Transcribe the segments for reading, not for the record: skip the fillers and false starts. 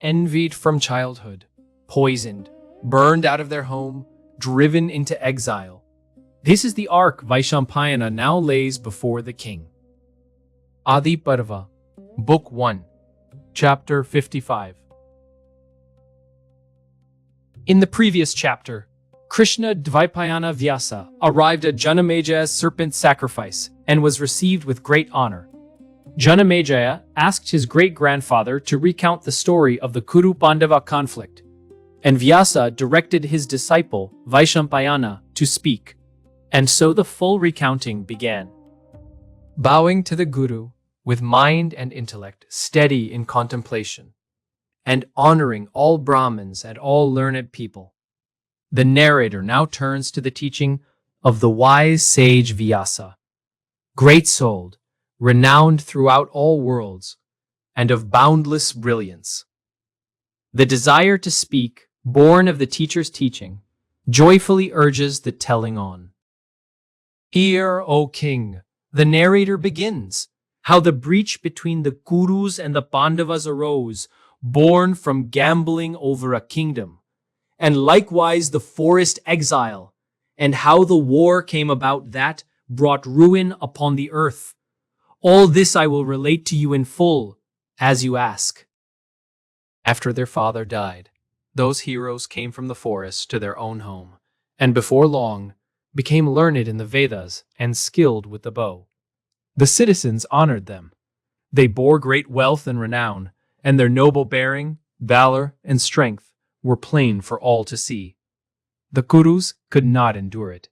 envied from childhood, poisoned, burned out of their home, driven into exile. This is the arc Vaishampayana now lays before the king. Ādi Parva, Book 1, Chapter 55. In the previous chapter, Krishna Dvaipayana Vyasa arrived at Janamejay's serpent sacrifice and was received with great honor. Janamejaya asked his great-grandfather to recount the story of the Kuru Pandava conflict, and Vyasa directed his disciple Vaishampayana to speak, and so the full recounting began. Bowing to the Guru, with mind and intellect steady in contemplation, and honoring all Brahmins and all learned people, the narrator now turns to the teaching of the wise sage Vyasa, great-souled, renowned throughout all worlds, and of boundless brilliance. The desire to speak, born of the teacher's teaching, joyfully urges the telling on. Hear, O king, the narrator begins, how the breach between the Kurus and the Pandavas arose, born from gambling over a kingdom, and likewise the forest exile, and how the war came about that brought ruin upon the earth. All this I will relate to you in full, as you ask. After their father died, those heroes came from the forest to their own home, and before long became learned in the Vedas and skilled with the bow. The citizens honored them. They bore great wealth and renown, and their noble bearing, valor, and strength were plain for all to see. The Kurus could not endure it.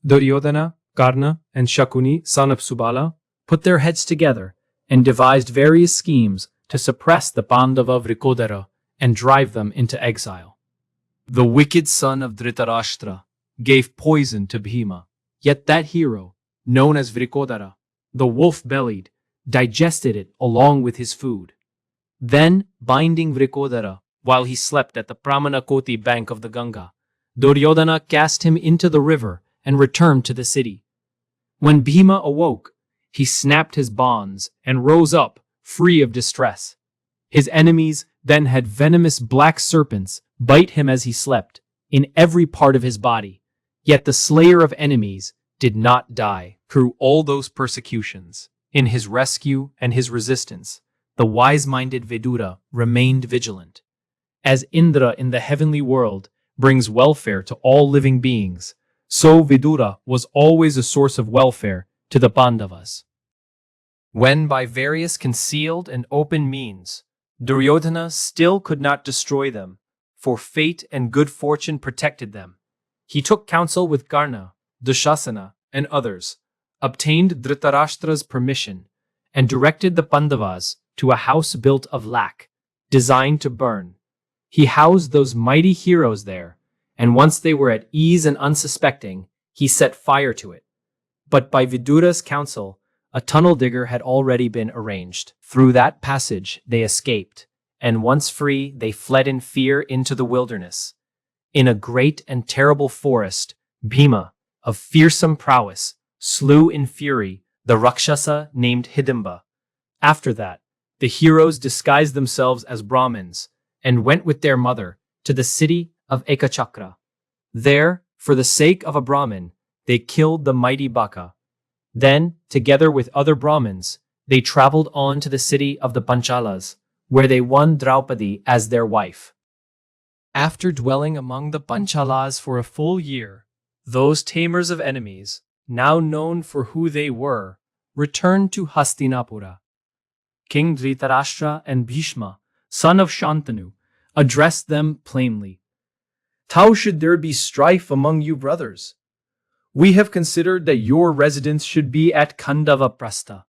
Duryodhana, Karna, and Shakuni, son of Subala, put their heads together and devised various schemes to suppress the Pandava Vrikodara and drive them into exile. The wicked son of Dhritarashtra gave poison to Bhima, yet that hero, known as Vrikodara, the wolf-bellied, digested it along with his food. Then, binding Vrikodara while he slept at the Pramanakoti bank of the Ganga, Duryodhana cast him into the river and returned to the city. When Bhima awoke, he snapped his bonds and rose up, free of distress. His enemies then had venomous black serpents bite him as he slept, in every part of his body. Yet the slayer of enemies did not die. Through all those persecutions, in his rescue and his resistance, the wise-minded Vidura remained vigilant. As Indra in the heavenly world brings welfare to all living beings, so Vidura was always a source of welfare to the Pandavas. When by various concealed and open means, Duryodhana still could not destroy them, for fate and good fortune protected them, he took counsel with Karna, Dushasana, and others, obtained Dhritarashtra's permission, and directed the Pandavas to a house built of lac, designed to burn. He housed those mighty heroes there, and once they were at ease and unsuspecting, he set fire to it. But by Vidura's counsel, a tunnel digger had already been arranged. Through that passage they escaped, and once free they fled in fear into the wilderness. In a great and terrible forest, Bhima, of fearsome prowess, slew in fury the Rakshasa named Hidimba. After that, the heroes disguised themselves as Brahmins and went with their mother to the city of Ekachakra. There, for the sake of a Brahmin, they killed the mighty Baka. Then, together with other Brahmins, they traveled on to the city of the Panchalas, where they won Draupadi as their wife. After dwelling among the Panchalas for a full year, those tamers of enemies, now known for who they were, returned to Hastinapura. King Dhritarashtra and Bhishma, son of Shantanu, addressed them plainly. How should there be strife among you brothers? We have considered that your residence should be at Khandavaprastha.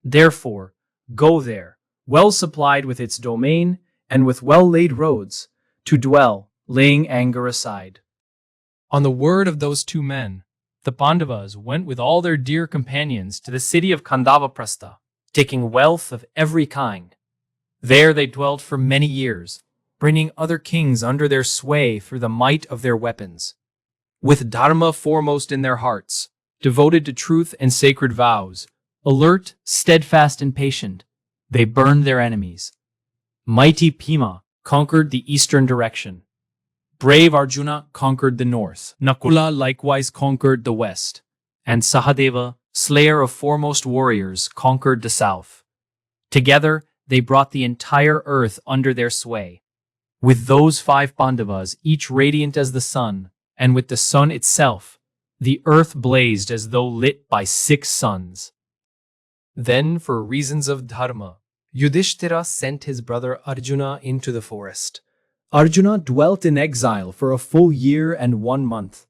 Therefore, go there, well supplied with its domain and with well-laid roads, to dwell, laying anger aside. On the word of those two men, the Pandavas went with all their dear companions to the city of Khandavaprastha, taking wealth of every kind. There they dwelt for many years, bringing other kings under their sway through the might of their weapons. With Dharma foremost in their hearts, devoted to truth and sacred vows, alert, steadfast, and patient, they burned their enemies. Mighty Bhima, conquered the eastern direction. Brave Arjuna conquered the north. Nakula likewise conquered the west. And Sahadeva, slayer of foremost warriors, conquered the south. Together, they brought the entire earth under their sway. With those 5 Pandavas, each radiant as the sun, and with the sun itself, the earth blazed as though lit by 6 suns. Then, for reasons of dharma, Yudhishthira sent his brother Arjuna into the forest. Arjuna dwelt in exile for a full year and 1 month,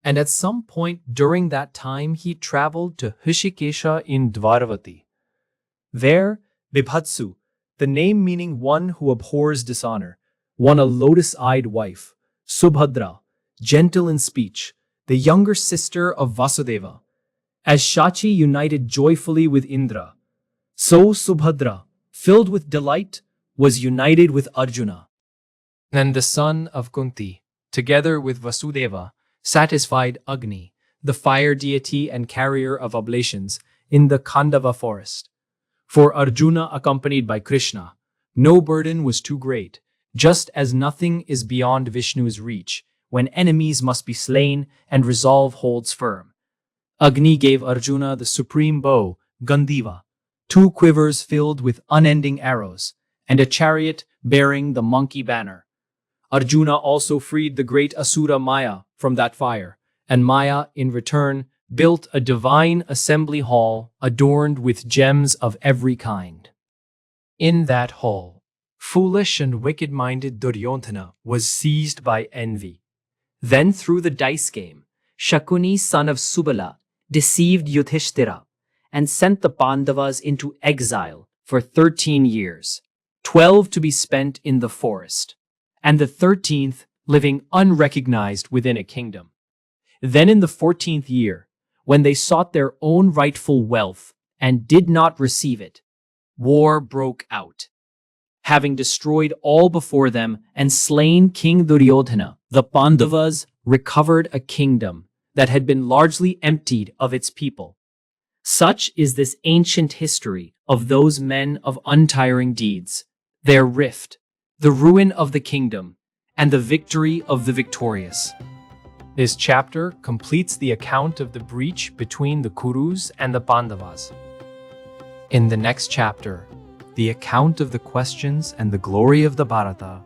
and at some point during that time he traveled to Hrishikesha in Dvaravati. There, Bibhatsu, the name meaning one who abhors dishonor, won a lotus-eyed wife, Subhadra, gentle in speech, the younger sister of Vasudeva. As Shachi united joyfully with Indra, so Subhadra, filled with delight, was united with Arjuna. And the son of Kunti, together with Vasudeva, satisfied Agni, the fire deity and carrier of oblations, in the Khandava forest. For Arjuna, accompanied by Krishna, no burden was too great, just as nothing is beyond Vishnu's reach, when enemies must be slain and resolve holds firm. Agni gave Arjuna the supreme bow, Gandhiva, 2 quivers filled with unending arrows, and a chariot bearing the monkey banner. Arjuna also freed the great Asura Maya from that fire, and Maya, in return, built a divine assembly hall adorned with gems of every kind. In that hall, foolish and wicked-minded Duryodhana was seized by envy. Then through the dice game, Shakuni, son of Subala, deceived Yudhishthira and sent the Pandavas into exile for 13 years, 12 to be spent in the forest, and the 13th living unrecognized within a kingdom. Then in the 14th year, when they sought their own rightful wealth and did not receive it, war broke out. Having destroyed all before them and slain King Duryodhana, the Pandavas recovered a kingdom that had been largely emptied of its people. Such is this ancient history of those men of untiring deeds, their rift, the ruin of the kingdom, and the victory of the victorious. This chapter completes the account of the breach between the Kurus and the Pandavas. In the next chapter, the account of the questions and the glory of the Bharata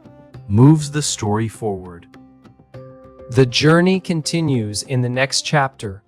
moves the story forward. The journey continues in the next chapter